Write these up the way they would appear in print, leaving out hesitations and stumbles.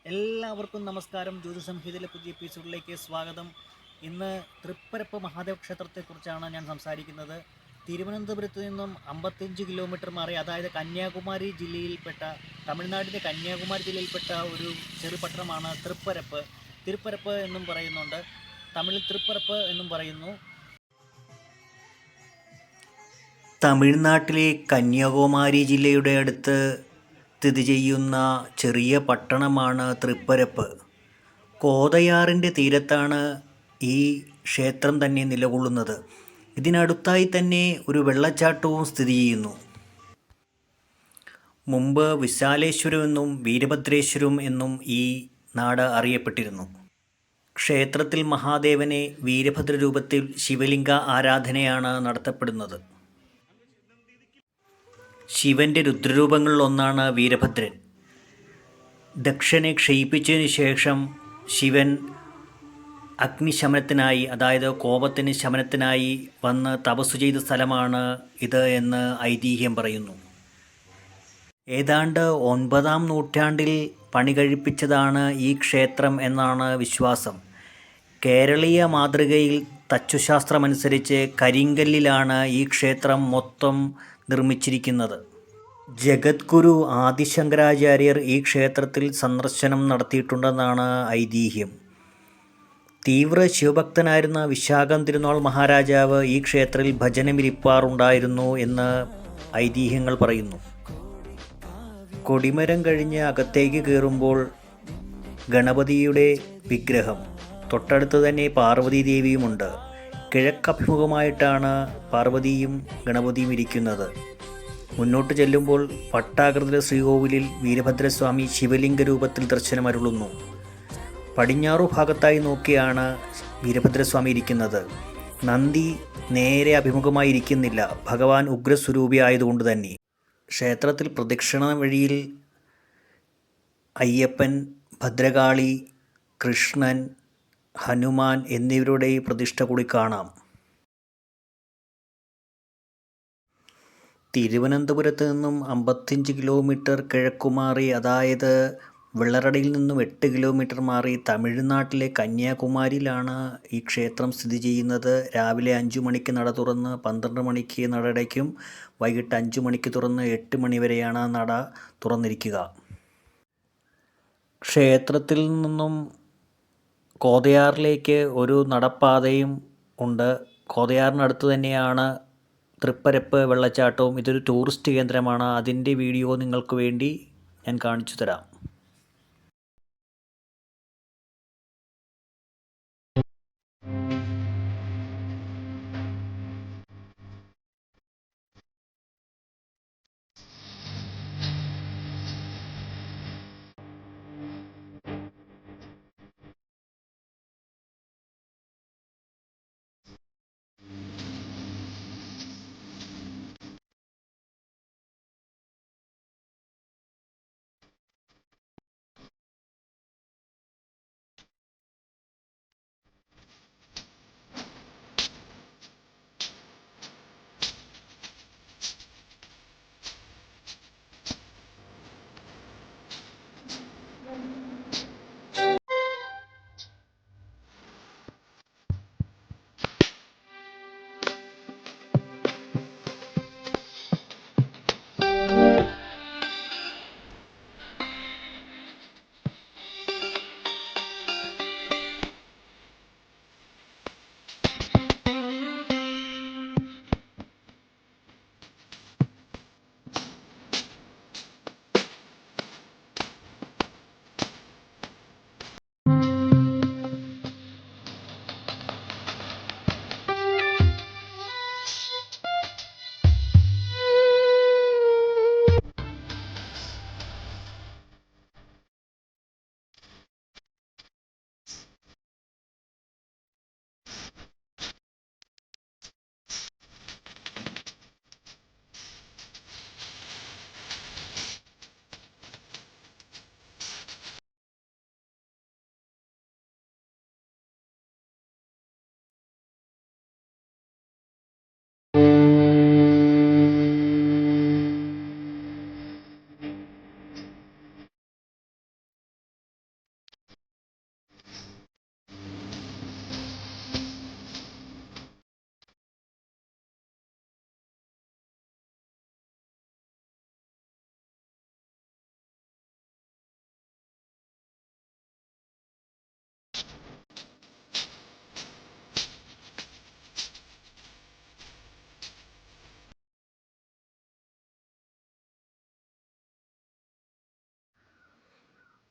എല്ലാവർക്കും നമസ്കാരം. ജ്യോതിസംഹിതയിലെ പുതിയ എപ്പിസോഡിലേക്ക് സ്വാഗതം. ഇന്ന് തൃപ്പരപ്പ് മഹാദേവ ക്ഷേത്രത്തെക്കുറിച്ചാണ് ഞാൻ സംസാരിക്കുന്നത്. തിരുവനന്തപുരത്ത് നിന്നും 55 കിലോമീറ്റർ മാറി, അതായത് കന്യാകുമാരി ജില്ലയിൽപ്പെട്ട, തമിഴ്നാടിൻ്റെ കന്യാകുമാരി ജില്ലയിൽപ്പെട്ട ഒരു ചെറുപട്ടണമാണ് തൃപ്പരപ്പ്. തിരുപ്പരപ്പ് എന്നും പറയുന്നുണ്ട്, തമിഴിൽ തൃപ്പരപ്പ് എന്നും പറയുന്നു. തമിഴ്നാട്ടിലെ കന്യാകുമാരി ജില്ലയുടെ അടുത്ത് സ്ഥിതി ചെയ്യുന്ന ചെറിയ പട്ടണമാണ് തൃപ്പരപ്പ്. കോതയാറിൻ്റെ തീരത്താണ് ഈ ക്ഷേത്രം തന്നെ നിലകൊള്ളുന്നത്. ഇതിനടുത്തായി തന്നെ ഒരു വെള്ളച്ചാട്ടവും സ്ഥിതി ചെയ്യുന്നു. മുമ്പ് വിശാലേശ്വരം എന്നും വീരഭദ്രേശ്വരം എന്നും ഈ നാട് അറിയപ്പെട്ടിരുന്നു. ക്ഷേത്രത്തിൽ മഹാദേവനെ വീരഭദ്ര രൂപത്തിൽ ശിവലിംഗ ആരാധനയാണ് നടത്തപ്പെടുന്നത്. ശിവൻ്റെ രുദ്രരൂപങ്ങളിലൊന്നാണ് വീരഭദ്രൻ. ദക്ഷനെ ക്ഷയിപ്പിച്ചതിന് ശേഷം ശിവൻ അഗ്നിശമനത്തിനായി, അതായത് കോപത്തിന് ശമനത്തിനായി വന്ന് തപസ്സു ചെയ്ത സ്ഥലമാണ് ഇത് എന്ന് ഐതിഹ്യം പറയുന്നു. ഏതാണ്ട് 9-ാം നൂറ്റാണ്ടിൽ പണി കഴിപ്പിച്ചതാണ് ഈ ക്ഷേത്രം എന്നാണ് വിശ്വാസം. കേരളീയ മാതൃകയിൽ തച്ചുശാസ്ത്രമനുസരിച്ച് കരിങ്കല്ലിലാണ് ഈ ക്ഷേത്രം മൊത്തം നിർമ്മിച്ചിരിക്കുന്നത്. ജഗദ്ഗുരു ആദിശങ്കരാചാര്യർ ഈ ക്ഷേത്രത്തിൽ സന്ദർശനം നടത്തിയിട്ടുണ്ടെന്നാണ് ഐതിഹ്യം. തീവ്ര ശിവഭക്തനായിരുന്ന വിശാഖം തിരുനാൾ മഹാരാജാവ് ഈ ക്ഷേത്രത്തിൽ ഭജനമിരിപ്പാറുണ്ടായിരുന്നു എന്ന് ഐതിഹ്യങ്ങൾ പറയുന്നു. കൊടിമരം കഴിഞ്ഞ് അകത്തേക്ക് കയറുമ്പോൾ ഗണപതിയുടെ വിഗ്രഹം, തൊട്ടടുത്ത് തന്നെ പാർവതി ദേവിയുമുണ്ട്. കിഴക്കഭിമുഖമായിട്ടാണ് പാർവതിയും ഗണപതിയും ഇരിക്കുന്നത്. മുന്നോട്ട് ചെല്ലുമ്പോൾ പട്ടാകൃതിയിലെ ശ്രീകോവിലിൽ വീരഭദ്രസ്വാമി ശിവലിംഗ രൂപത്തിൽ ദർശനമരുളുന്നു. പടിഞ്ഞാറു ഭാഗത്തായി നോക്കിയാണ് വീരഭദ്രസ്വാമി ഇരിക്കുന്നത്. നന്ദി നേരെ അഭിമുഖമായി ഇരിക്കുന്നില്ല, ഭഗവാൻ ഉഗ്രസ്വരൂപി ആയതുകൊണ്ട് തന്നെ. ക്ഷേത്രത്തിൽ പ്രദക്ഷിണ വഴിയിൽ അയ്യപ്പൻ, ഭദ്രകാളി, കൃഷ്ണൻ, ഹനുമാൻ എന്നിവരുടെ പ്രതിഷ്ഠ കൂടി കാണാം. തിരുവനന്തപുരത്ത് നിന്നും 55 കിലോമീറ്റർ കിഴക്കുമാറി, അതായത് വെള്ളറടയിൽ നിന്നും 8 കിലോമീറ്റർ മാറി തമിഴ്നാട്ടിലെ കന്യാകുമാരിയിലാണ് ഈ ക്ഷേത്രം സ്ഥിതി ചെയ്യുന്നത്. രാവിലെ 5 മണിക്ക് നട തുറന്ന് 12 മണിക്ക് നട അടയ്ക്കും. വൈകിട്ട് 5 മണിക്ക് തുറന്ന് 8 മണി വരെയാണ് നട തുറന്നിരിക്കുക. ക്ഷേത്രത്തിൽ നിന്നും കോതയാറിലേക്ക് ഒരു നടപ്പാതയും ഉണ്ട്. കോതയാറിനടുത്ത് തന്നെയാണ് തൃപ്പരപ്പ് വെള്ളച്ചാട്ടവും. ഇതൊരു ടൂറിസ്റ്റ് കേന്ദ്രമാണ്. അതിൻ്റെ വീഡിയോ നിങ്ങൾക്ക് വേണ്ടി ഞാൻ കാണിച്ചു തരാം.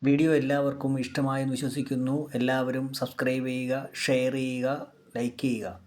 വീഡിയോ എല്ലാവർക്കും ഇഷ്ടമായെന്ന് വിശ്വസിക്കുന്നു. എല്ലാവരും സബ്സ്ക്രൈബ് ചെയ്യുക, ഷെയർ ചെയ്യുക, ലൈക്ക് ചെയ്യുക.